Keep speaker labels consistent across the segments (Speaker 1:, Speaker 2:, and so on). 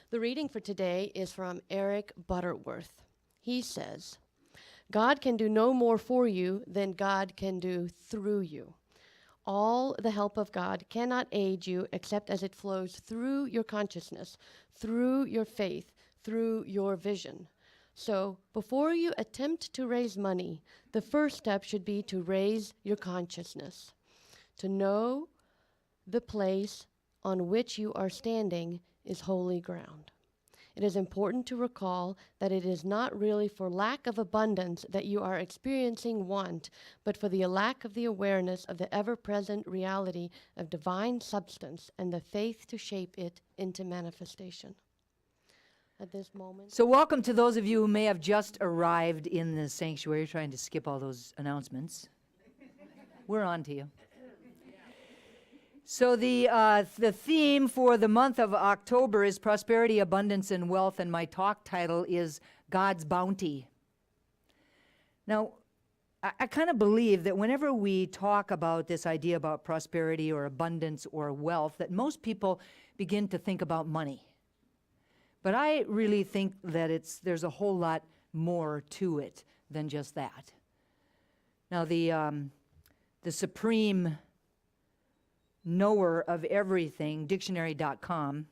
Speaker 1: The reading for today is from Eric Butterworth. He says, God can do no more for you than God can do through you. All the help of God cannot aid you except as it flows through your consciousness, through your faith, through your vision. So, before you attempt to raise money, the first step should be to raise your consciousness, to know the place on which you are standing is holy ground. It is important to recall that it is not really for lack of abundance that you are experiencing want, but for the lack of the awareness of the ever-present reality of divine substance and the faith to shape it into manifestation. At this moment.
Speaker 2: So welcome to those of you who may have just arrived in the sanctuary, trying to skip all those announcements. We're on to you. So the theme for the month of October is prosperity, abundance, and wealth, and my talk title is God's Bounty. Now, I kind of believe that whenever we talk about this idea about prosperity or abundance or wealth, that most people begin to think about money. But I really think that there's a whole lot more to it than just that. Now, the supreme knower of everything, dictionary.com,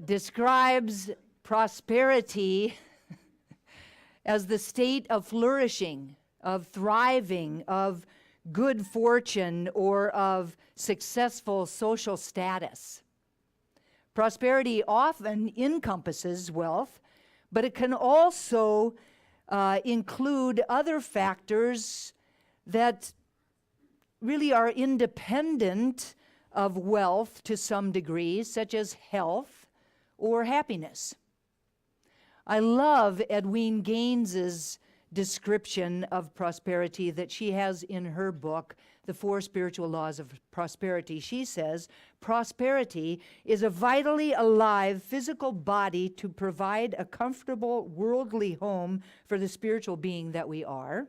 Speaker 2: describes prosperity as the state of flourishing, of thriving, of good fortune, or of successful social status. Prosperity often encompasses wealth, but it can also include other factors that really are independent of wealth to some degree, such as health or happiness. I love Edwene Gaines's description of prosperity that she has in her book, The Four Spiritual Laws of Prosperity. She says, prosperity is a vitally alive physical body to provide a comfortable worldly home for the spiritual being that we are,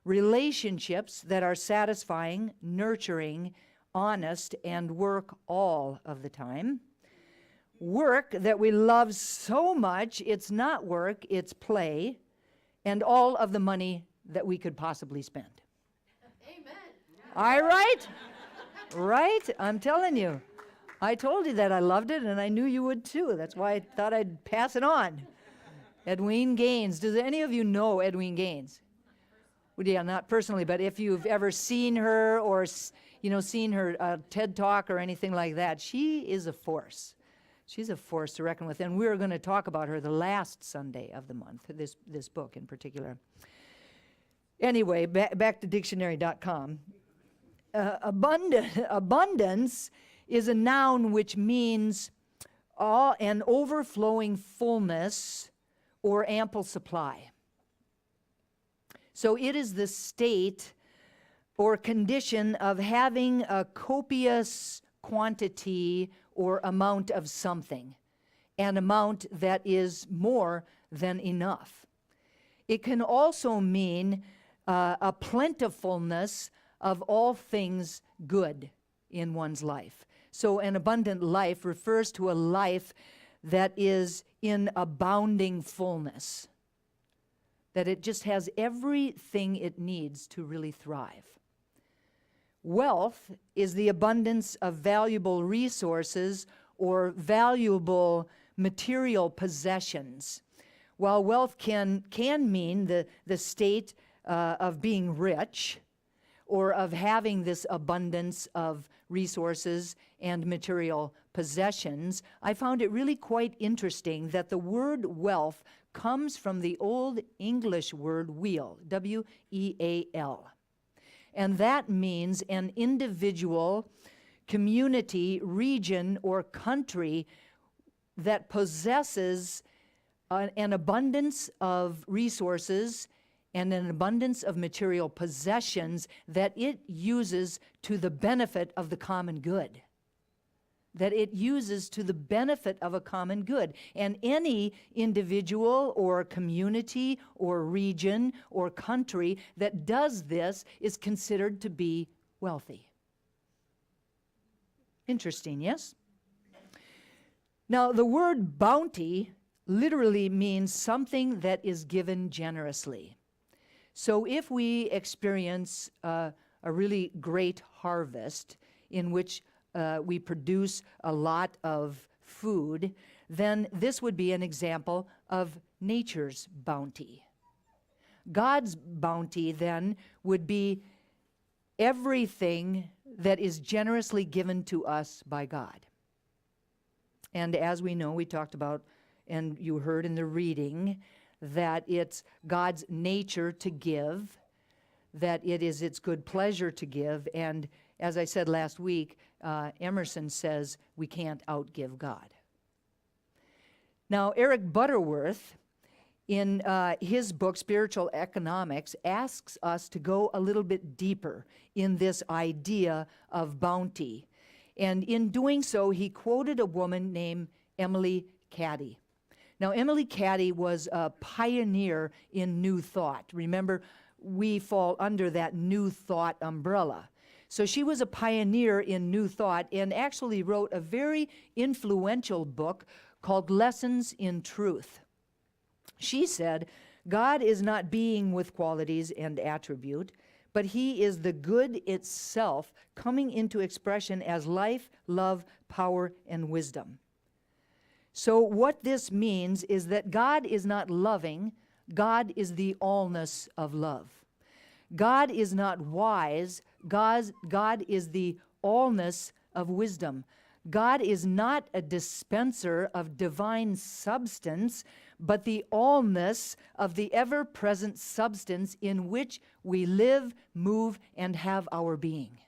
Speaker 2: relationships that are satisfying, nurturing, honest, and work all of the time, work that we love so much it's not work, it's play, and all of the money that we could possibly spend. Amen. Right? Right? I'm telling you. I told you that I loved it, and I knew you would too. That's why I thought I'd pass it on. Edwene Gaines. Does any of you know Edwene Gaines? Well, yeah, not personally, but if you've ever seen her or seen her TED Talk or anything like that, she is a force. She's a force to reckon with, and we're going to talk about her the last Sunday of the month, this book in particular. Anyway, back to dictionary.com. Abundance is a noun which means an overflowing fullness or ample supply. So it is the state or condition of having a copious quantity or amount of something, an amount that is more than enough. It can also mean a plentifulness of all things good in one's life. So an abundant life refers to a life that is in abounding fullness, that it just has everything it needs to really thrive. Wealth is the abundance of valuable resources or valuable material possessions. While wealth can mean the state of being rich or of having this abundance of resources and material possessions, I found it really quite interesting that the word wealth comes from the Old English word weal, W-E-A-L. And that means an individual, community, region, or country that possesses an abundance of resources and an abundance of material possessions that it uses to the benefit of the common good. That it uses to the benefit of a common good. And any individual or community or region or country that does this is considered to be wealthy. Interesting, yes? Now, the word bounty literally means something that is given generously. So if we experience a really great harvest in which we produce a lot of food, then this would be an example of nature's bounty. God's bounty then would be everything that is generously given to us by God. And as we know, we talked about, and you heard in the reading, that it's God's nature to give, that it is its good pleasure to give, and as I said last week, Emerson says we can't outgive God. Now, Eric Butterworth, in his book, Spiritual Economics, asks us to go a little bit deeper in this idea of bounty. And in doing so, he quoted a woman named Emily Cady. Now, Emily Cady was a pioneer in New Thought. Remember, we fall under that New Thought umbrella. So she was a pioneer in New Thought and actually wrote a very influential book called Lessons in Truth. She said, God is not being with qualities and attribute, but he is the good itself coming into expression as life, love, power, and wisdom. So what this means is that God is not loving, God is the allness of love. God is not wise, God is the allness of wisdom. God is not a dispenser of divine substance, but the allness of the ever-present substance in which we live, move, and have our being.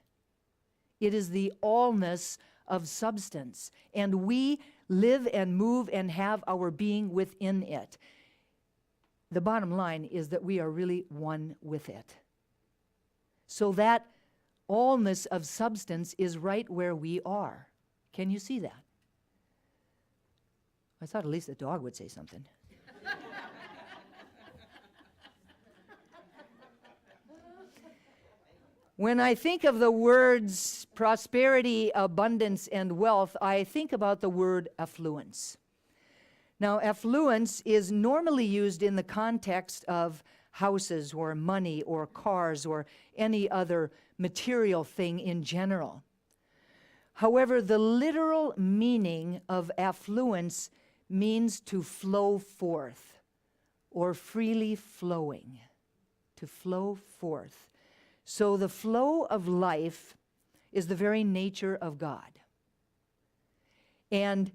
Speaker 2: It is the allness of substance, and we live and move and have our being within it. The bottom line is that we are really one with it. So that allness of substance is right where we are. Can you see that? I thought at least the dog would say something. When I think of the words prosperity, abundance, and wealth, I think about the word affluence. Now, affluence is normally used in the context of houses or money or cars or any other material thing in general. However, the literal meaning of affluence means to flow forth or freely flowing, to flow forth. So the flow of life is the very nature of God. And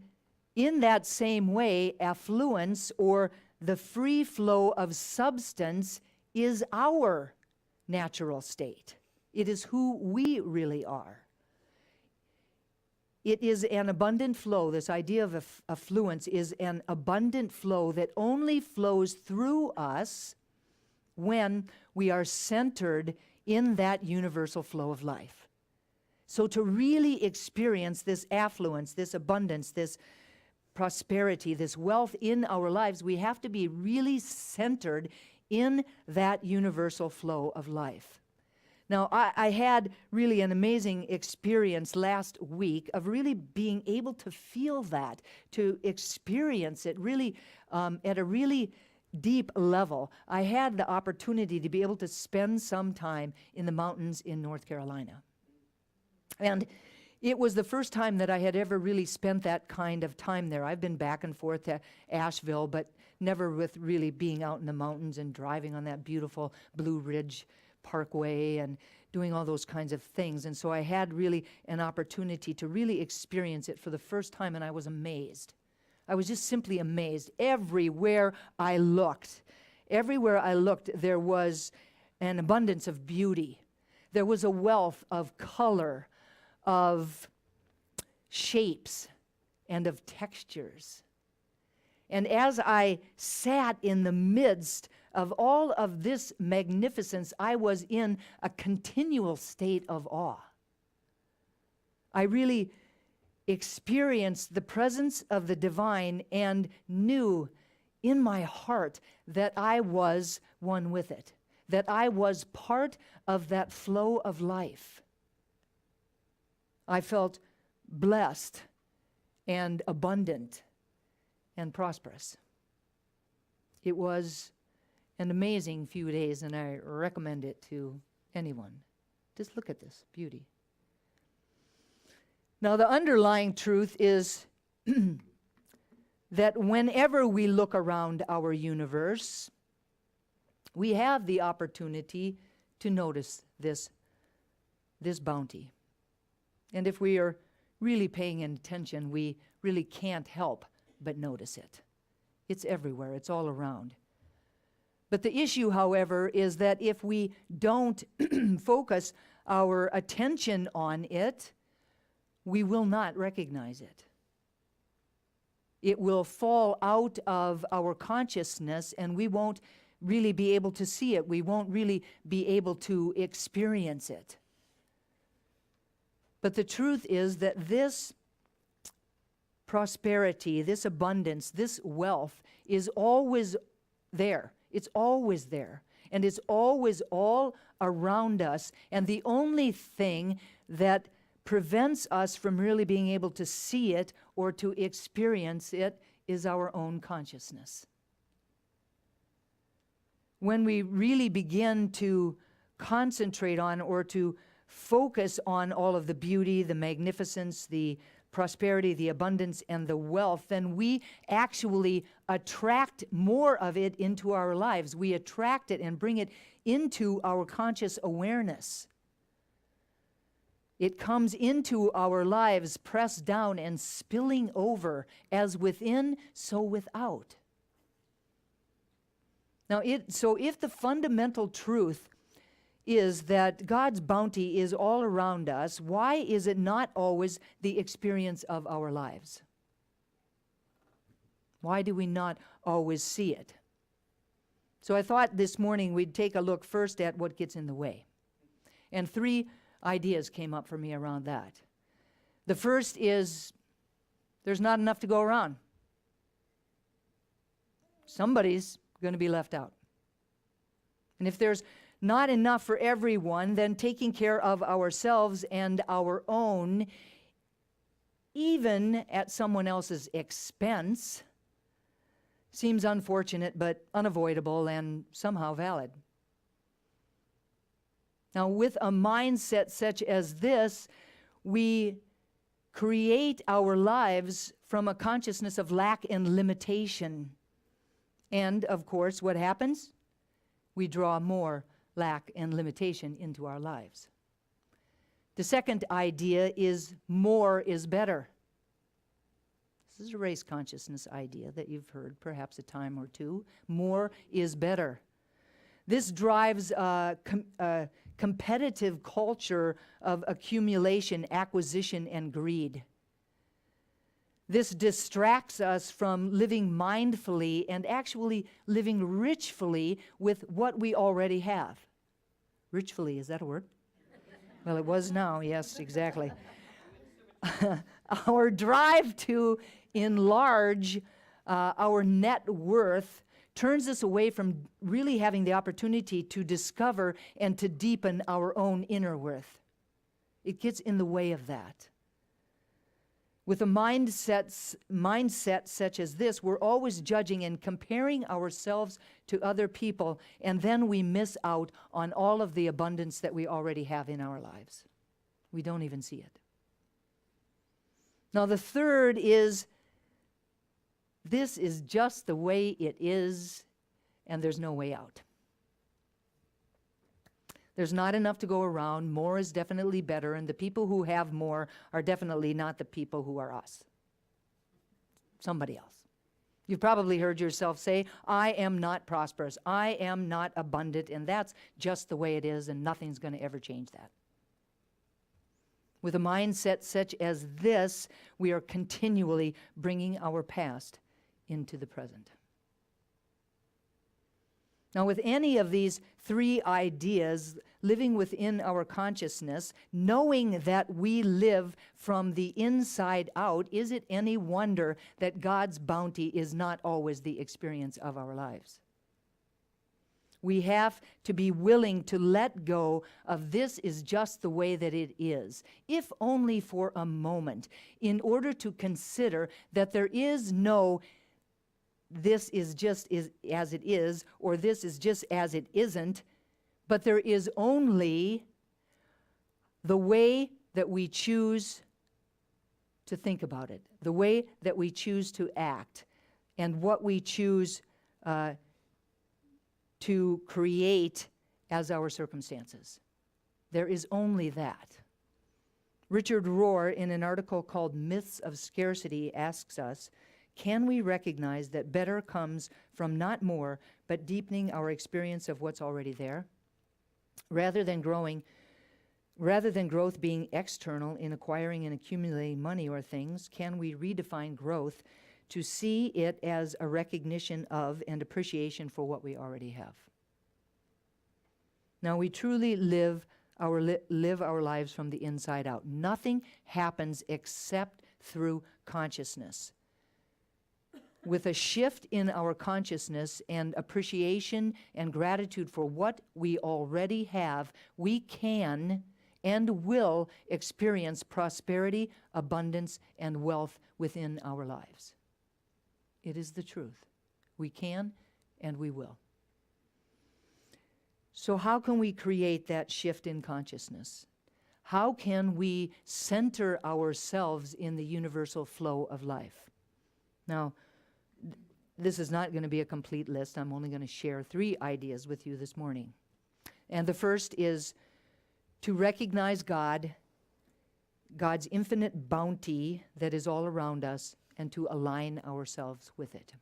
Speaker 2: in that same way, affluence or the free flow of substance is our natural state. It is who we really are. It is an abundant flow. This idea of affluence is an abundant flow that only flows through us when we are centered in that universal flow of life. So to really experience this affluence, this abundance, this prosperity, this wealth in our lives, we have to be really centered in that universal flow of life. Now, I had really an amazing experience last week of really being able to feel that, to experience it really at a really deep level. I had the opportunity to be able to spend some time in the mountains in North Carolina. And it was the first time that I had ever really spent that kind of time there. I've been back and forth to Asheville, but never with really being out in the mountains and driving on that beautiful Blue Ridge Parkway and doing all those kinds of things. And so I had really an opportunity to really experience it for the first time, and I was amazed. I was just simply amazed. Everywhere I looked, there was an abundance of beauty. There was a wealth of color, of shapes, and of textures. And as I sat in the midst of all of this magnificence, I was in a continual state of awe. I really experienced the presence of the divine and knew in my heart that I was one with it, that I was part of that flow of life. I felt blessed and abundant and prosperous. It was an amazing few days, and I recommend it to anyone. Just look at this beauty. Now, the underlying truth is that whenever we look around our universe, we have the opportunity to notice this bounty. And if we are really paying attention, we really can't help but notice it. It's everywhere, it's all around. But the issue, however, is that if we don't focus our attention on it, we will not recognize it. It will fall out of our consciousness, and we won't really be able to see it. We won't really be able to experience it. But the truth is that this prosperity, this abundance, this wealth is always there. It's always there. And it's always all around us. And the only thing that prevents us from really being able to see it or to experience it is our own consciousness. When we really begin to concentrate on or to focus on all of the beauty, the magnificence, the prosperity, the abundance, and the wealth, then we actually attract more of it into our lives. We attract it and bring it into our conscious awareness. It comes into our lives, pressed down and spilling over, as within, so without. Now, so if the fundamental truth is that God's bounty is all around us, why is it not always the experience of our lives? Why do we not always see it? So I thought this morning we'd take a look first at what gets in the way. And 3 ideas came up for me around that. The first is there's not enough to go around. Somebody's going to be left out. And if there's not enough for everyone, then taking care of ourselves and our own, even at someone else's expense, seems unfortunate but unavoidable and somehow valid. Now, with a mindset such as this, we create our lives from a consciousness of lack and limitation. And, of course, what happens? We draw more lack and limitation into our lives. The second idea is more is better. This is a race consciousness idea that you've heard perhaps a time or two. More is better. This drives a competitive culture of accumulation, acquisition, and greed. This distracts us from living mindfully and actually living richfully with what we already have. Richfully, is that a word? Well, it was now, yes, exactly. Our drive to enlarge our net worth turns us away from really having the opportunity to discover and to deepen our own inner worth. It gets in the way of that. With a mindset such as this, we're always judging and comparing ourselves to other people, and then we miss out on all of the abundance that we already have in our lives. We don't even see it. Now, the third is, this is just the way it is, and there's no way out. There's not enough to go around. More is definitely better, and the people who have more are definitely not the people who are us. Somebody else. You've probably heard yourself say, I am not prosperous. I am not abundant, and that's just the way it is, and nothing's going to ever change that. With a mindset such as this, we are continually bringing our past into the present. Now, with any of these 3 ideas, living within our consciousness, knowing that we live from the inside out, is it any wonder that God's bounty is not always the experience of our lives? We have to be willing to let go of this is just the way that it is, if only for a moment, in order to consider that there is no this is just as it is, or this is just as it isn't, but there is only the way that we choose to think about it, the way that we choose to act, and what we choose to create as our circumstances. There is only that. Richard Rohr, in an article called Myths of Scarcity, asks us, can we recognize that better comes from not more, but deepening our experience of what's already there? Rather than growth being external in acquiring and accumulating money or things, can we redefine growth to see it as a recognition of and appreciation for what we already have? Now, we truly live our lives from the inside out. Nothing happens except through consciousness. With a shift in our consciousness and appreciation and gratitude for what we already have, we can and will experience prosperity, abundance, and wealth within our lives. It is the truth. We can and we will. So how can we create that shift in consciousness? How can we center ourselves in the universal flow of life? Now, this is not going to be a complete list. I'm only going to share 3 ideas with you this morning. And the first is to recognize God's infinite bounty that is all around us, and to align ourselves with it.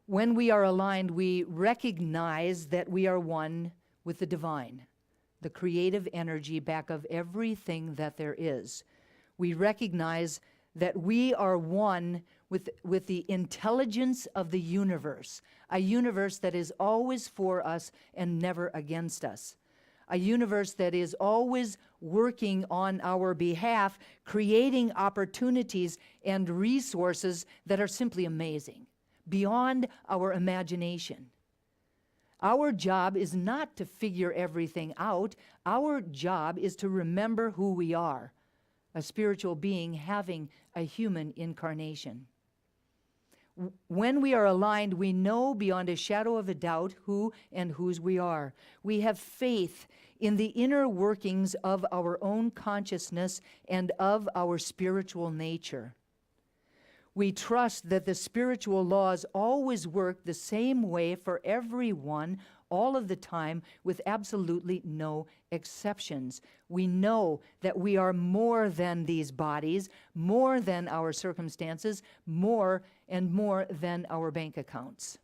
Speaker 2: When we are aligned, we recognize that we are one with the divine, the creative energy back of everything that there is. We recognize that we are one with the intelligence of the universe, a universe that is always for us and never against us, a universe that is always working on our behalf, creating opportunities and resources that are simply amazing, beyond our imagination. Our job is not to figure everything out. Our job is to remember who we are, a spiritual being having a human incarnation. When we are aligned, we know beyond a shadow of a doubt who and whose we are. We have faith in the inner workings of our own consciousness and of our spiritual nature. We trust that the spiritual laws always work the same way for everyone all of the time, with absolutely no exceptions. We know that we are more than these bodies, more than our circumstances, more and more than our bank accounts.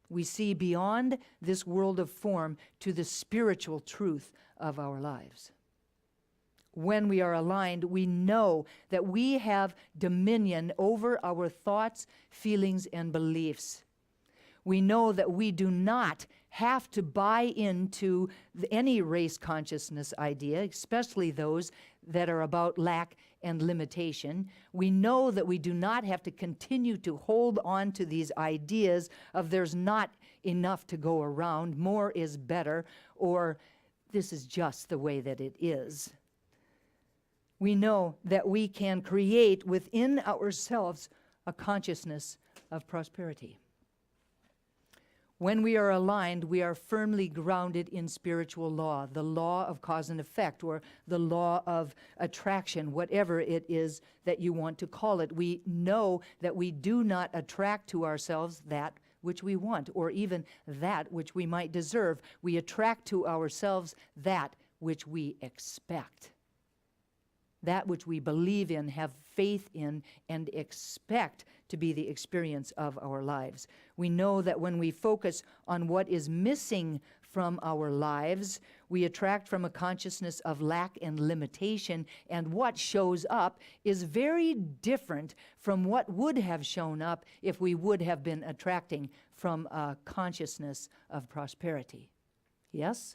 Speaker 2: We see beyond this world of form to the spiritual truth of our lives. When we are aligned, we know that we have dominion over our thoughts, feelings, and beliefs. We know that we do not have to buy into any race consciousness idea, especially those that are about lack and limitation. We know that we do not have to continue to hold on to these ideas of there's not enough to go around, more is better, or this is just the way that it is. We know that we can create within ourselves a consciousness of prosperity. When we are aligned, we are firmly grounded in spiritual law, the law of cause and effect, or the law of attraction, whatever it is that you want to call it. We know that we do not attract to ourselves that which we want, or even that which we might deserve. We attract to ourselves that which we expect, that which we believe in, have faith in, and expect to be the experience of our lives. We know that when we focus on what is missing from our lives, we attract from a consciousness of lack and limitation, and what shows up is very different from what would have shown up if we would have been attracting from a consciousness of prosperity. Yes?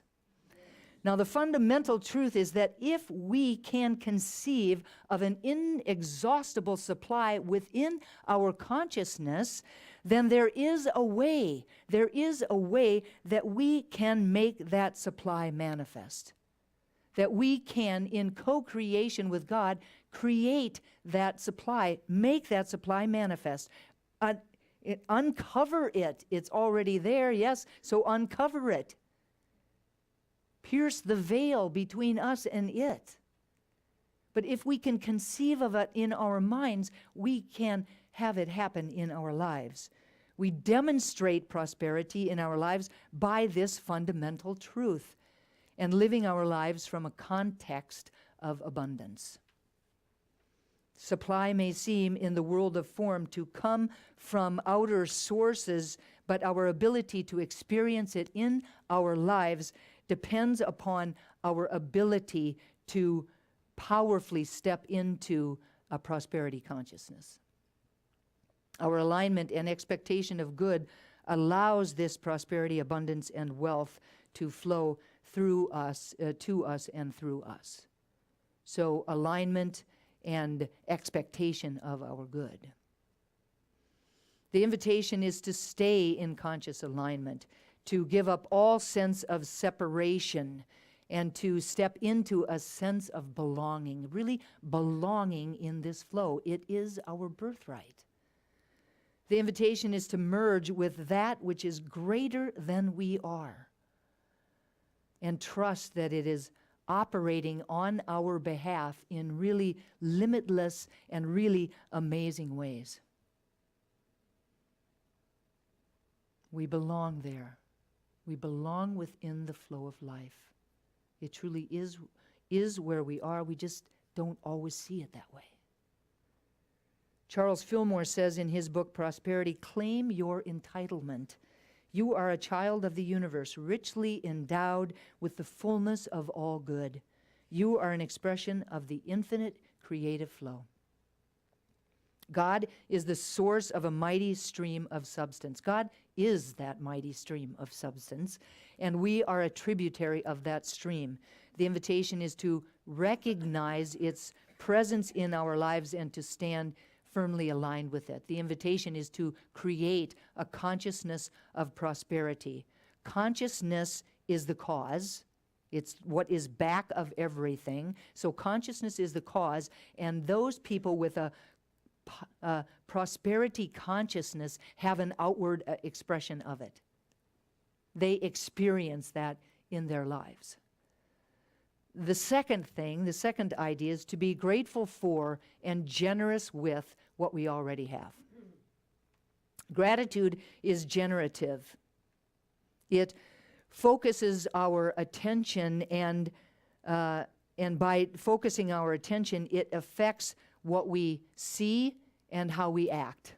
Speaker 2: Now, the fundamental truth is that if we can conceive of an inexhaustible supply within our consciousness, then there is a way that we can make that supply manifest. That we can, in co-creation with God, create that supply, make that supply manifest. Uncover it. It's already there, yes, so uncover it. Pierce the veil between us and it. But if we can conceive of it in our minds, we can have it happen in our lives. We demonstrate prosperity in our lives by this fundamental truth and living our lives from a context of abundance. Supply may seem in the world of form to come from outer sources, but our ability to experience it in our lives depends upon our ability to powerfully step into a prosperity consciousness. Our alignment and expectation of good allows this prosperity, abundance, and wealth to flow through us, to us, and through us. So alignment and expectation of our good. The invitation is to stay in conscious alignment, to give up all sense of separation, and to step into a sense of belonging, really belonging in this flow. It is our birthright. The invitation is to merge with that which is greater than we are and trust that it is operating on our behalf in really limitless and really amazing ways. We belong there. We belong within the flow of life. It truly is where we are. We just don't always see it that way. Charles Fillmore says in his book, Prosperity, claim your entitlement. You are a child of the universe, richly endowed with the fullness of all good. You are an expression of the infinite creative flow. God is the source of a mighty stream of substance. God is that mighty stream of substance, and we are a tributary of that stream. The invitation is to recognize its presence in our lives and to stand firmly aligned with it. The invitation is to create a consciousness of prosperity. Consciousness is the cause. It's what is back of everything. So consciousness is the cause, and those people with a prosperity consciousness have an outward expression of it. They experience that in their lives. The second idea is to be grateful for and generous with what we already have. Gratitude is generative. It focuses our attention, and by focusing our attention, it affects what we see and how we act.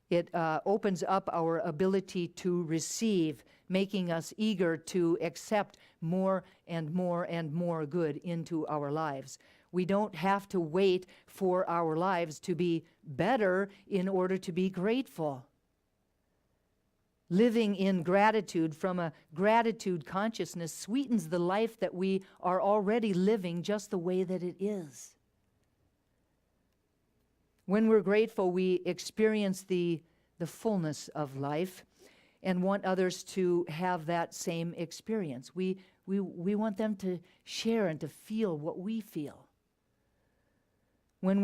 Speaker 2: It opens up our ability to receive, making us eager to accept more and more and more good into our lives. We don't have to wait for our lives to be better in order to be grateful. Living in gratitude from a gratitude consciousness sweetens the life that we are already living just the way that it is. When we're grateful, we experience the fullness of life and want others to have that same experience. We want them to share and to feel what we feel. When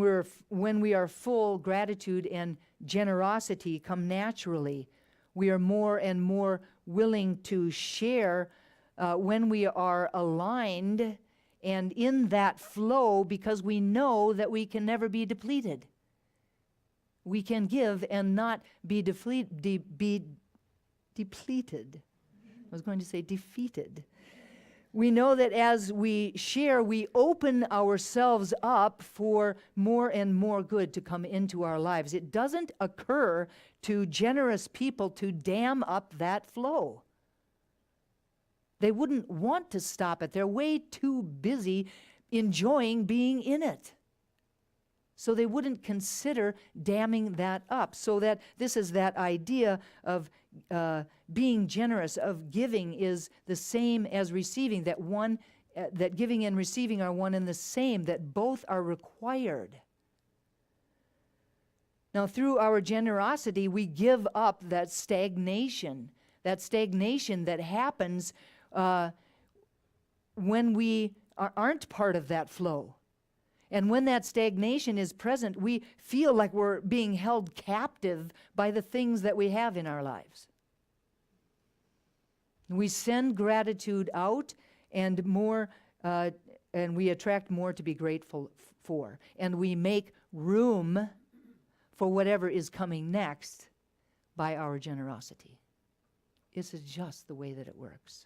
Speaker 2: we are full, gratitude and generosity come naturally. We are more and more willing to share when we are aligned and in that flow, because we know that we can never be depleted. We can give and not be depleted. I was going to say defeated. We know that as we share, we open ourselves up for more and more good to come into our lives. It doesn't occur to generous people to dam up that flow. They wouldn't want to stop it. They're way too busy enjoying being in it. So they wouldn't consider damming that up. So that this is that idea of being generous, of giving is the same as receiving, that giving and receiving are one and the same, that both are required. Now, through our generosity, we give up that stagnation that happens when we aren't part of that flow. And when that stagnation is present, we feel like we're being held captive by the things that we have in our lives. We send gratitude out, and we attract more to be grateful for. And we make room for whatever is coming next by our generosity. This is just the way that it works.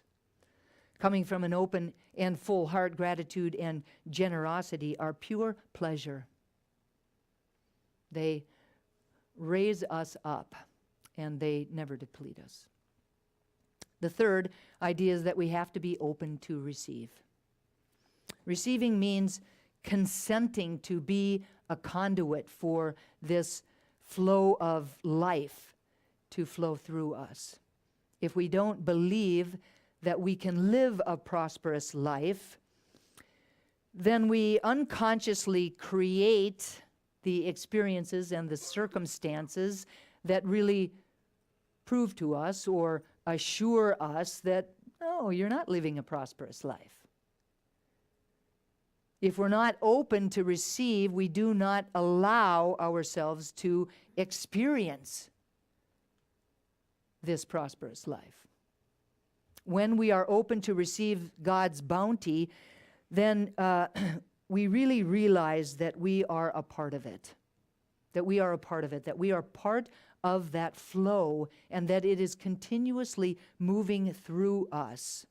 Speaker 2: Coming from an open and full heart, gratitude and generosity are pure pleasure. They raise us up, and they never deplete us. The third idea is that we have to be open to receive. Receiving means consenting to be a conduit for this flow of life to flow through us. If we don't believe that we can live a prosperous life, then we unconsciously create the experiences and the circumstances that really prove to us or assure us that, no, you're not living a prosperous life. If we're not open to receive, we do not allow ourselves to experience this prosperous life. When we are open to receive God's bounty, then we really realize that we are a part of it. That we are a part of it. That we are part of that flow, and that it is continuously moving through us.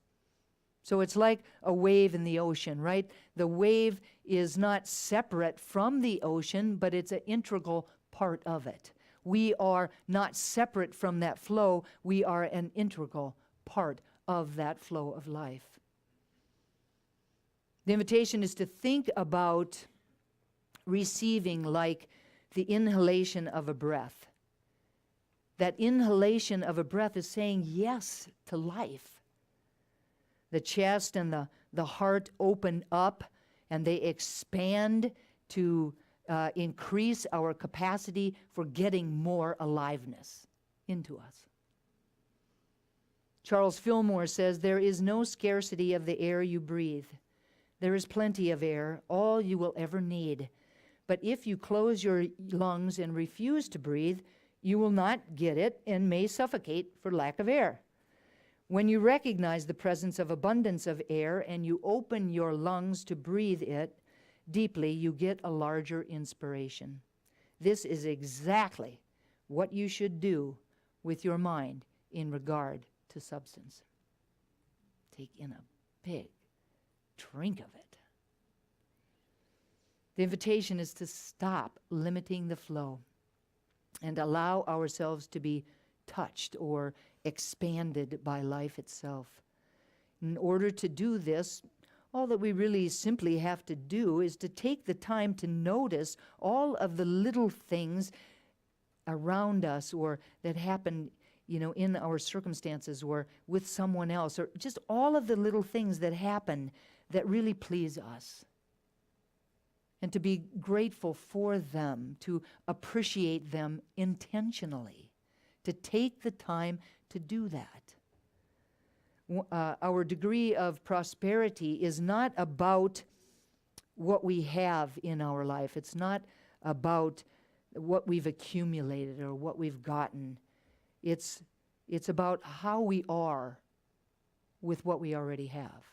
Speaker 2: So it's like a wave in the ocean, right? The wave is not separate from the ocean, but it's an integral part of it. We are not separate from that flow. We are an integral part of that flow of life. The invitation is to think about receiving like the inhalation of a breath. That inhalation of a breath is saying yes to life. The chest and the heart open up, and they expand to increase our capacity for getting more aliveness into us. Charles Fillmore says, "There is no scarcity of the air you breathe. There is plenty of air, all you will ever need. But if you close your lungs and refuse to breathe, you will not get it and may suffocate for lack of air. When you recognize the presence of abundance of air and you open your lungs to breathe it deeply, you get a larger inspiration. This is exactly what you should do with your mind in regard to substance. Take in a big drink of it. The invitation is to stop limiting the flow and allow ourselves to be touched or expanded by life itself. In order to do this, all that we really simply have to do is to take the time to notice all of the little things around us or that happen, in our circumstances or with someone else, or just all of the little things that happen that really please us. And to be grateful for them, to appreciate them intentionally, to take the time to do that. Our degree of prosperity is not about what we have in our life. It's not about what we've accumulated or what we've gotten. It's about how we are with what we already have,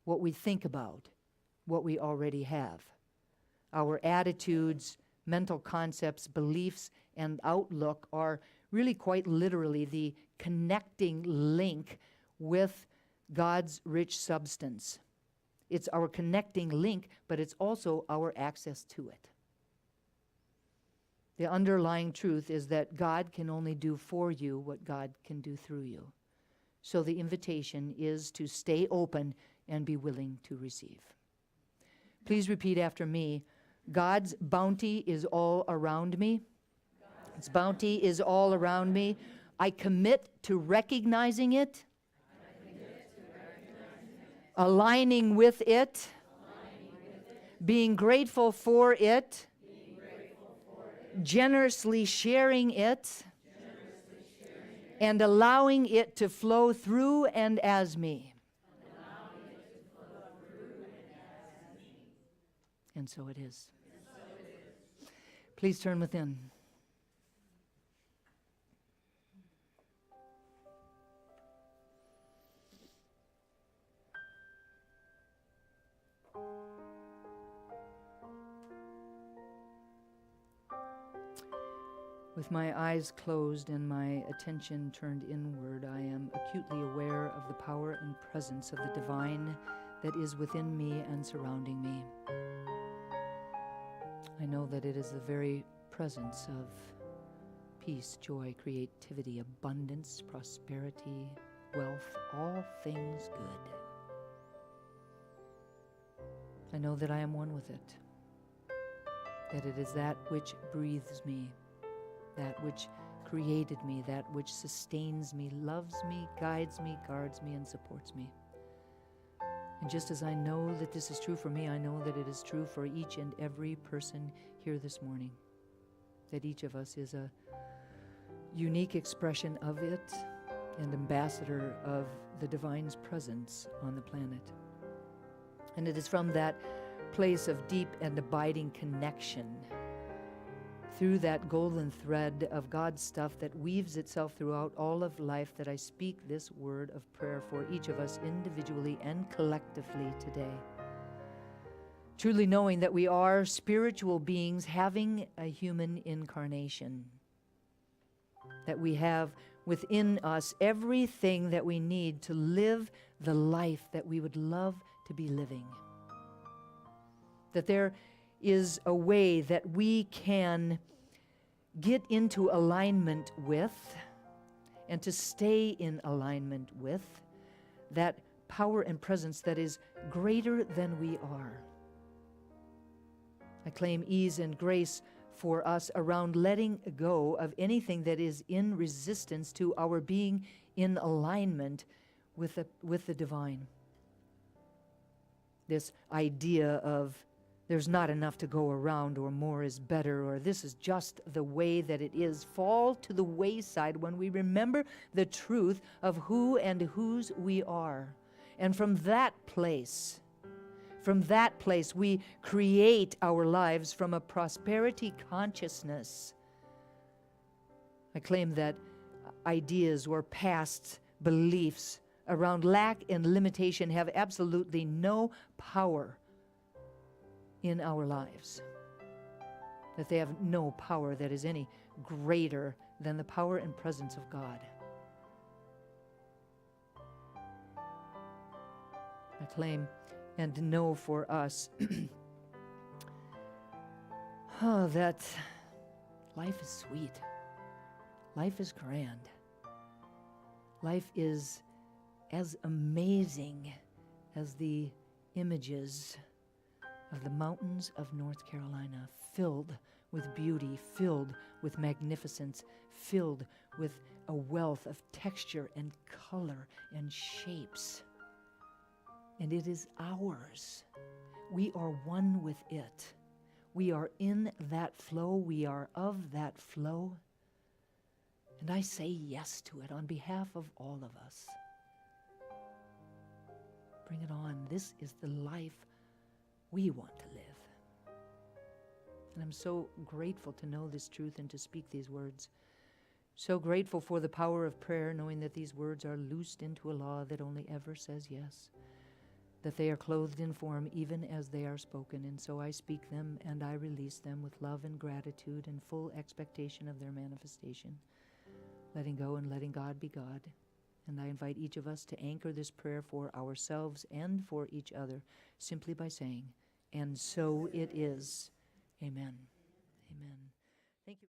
Speaker 2: what we think about, what we already have. Our attitudes, mental concepts, beliefs, and outlook are really quite literally the connecting link with God's rich substance. It's our connecting link, but it's also our access to it. The underlying truth is that God can only do for you what God can do through you. So the invitation is to stay open and be willing to receive. Please repeat after me. God's bounty is all around me. Its bounty is all around me. I commit to recognizing it, aligning with it, being grateful for it, generously sharing it, and allowing it to flow through and as me. And so it is. Please turn within. With my eyes closed and my attention turned inward, I am acutely aware of the power and presence of the divine that is within me and surrounding me. I know that it is the very presence of peace, joy, creativity, abundance, prosperity, wealth, all things good. I know that I am one with it, that it is that which breathes me, that which created me, that which sustains me, loves me, guides me, guards me, and supports me. And just as I know that this is true for me, I know that it is true for each and every person here this morning, that each of us is a unique expression of it and ambassador of the divine's presence on the planet. And it is from that place of deep and abiding connection, through that golden thread of God's stuff that weaves itself throughout all of life, that I speak this word of prayer for each of us individually and collectively today. Truly knowing that we are spiritual beings having a human incarnation, that we have within us everything that we need to live the life that we would love to be living. That there is a way that we can get into alignment with and to stay in alignment with that power and presence that is greater than we are. I claim ease and grace for us around letting go of anything that is in resistance to our being in alignment with the divine. This idea of there's not enough to go around, or more is better, or this is just the way that it is, fall to the wayside when we remember the truth of who and whose we are. And from that place, we create our lives from a prosperity consciousness. I claim that ideas or past beliefs around lack and limitation have absolutely no power in our lives, that they have no power that is any greater than the power and presence of God. I claim and know for us that life is sweet, life is grand, life is as amazing as the images of the mountains of North Carolina, filled with beauty, filled with magnificence, filled with a wealth of texture and color and shapes. And it is ours. We are one with it. We are in that flow. We are of that flow. And I say yes to it on behalf of all of us. Bring it on. This is the life we want to live. And I'm so grateful to know this truth and to speak these words. So grateful for the power of prayer, knowing that these words are loosed into a law that only ever says yes, that they are clothed in form even as they are spoken. And so I speak them and I release them with love and gratitude and full expectation of their manifestation, letting go and letting God be God. And I invite each of us to anchor this prayer for ourselves and for each other simply by saying, "And so it is." Amen. Amen. Thank you.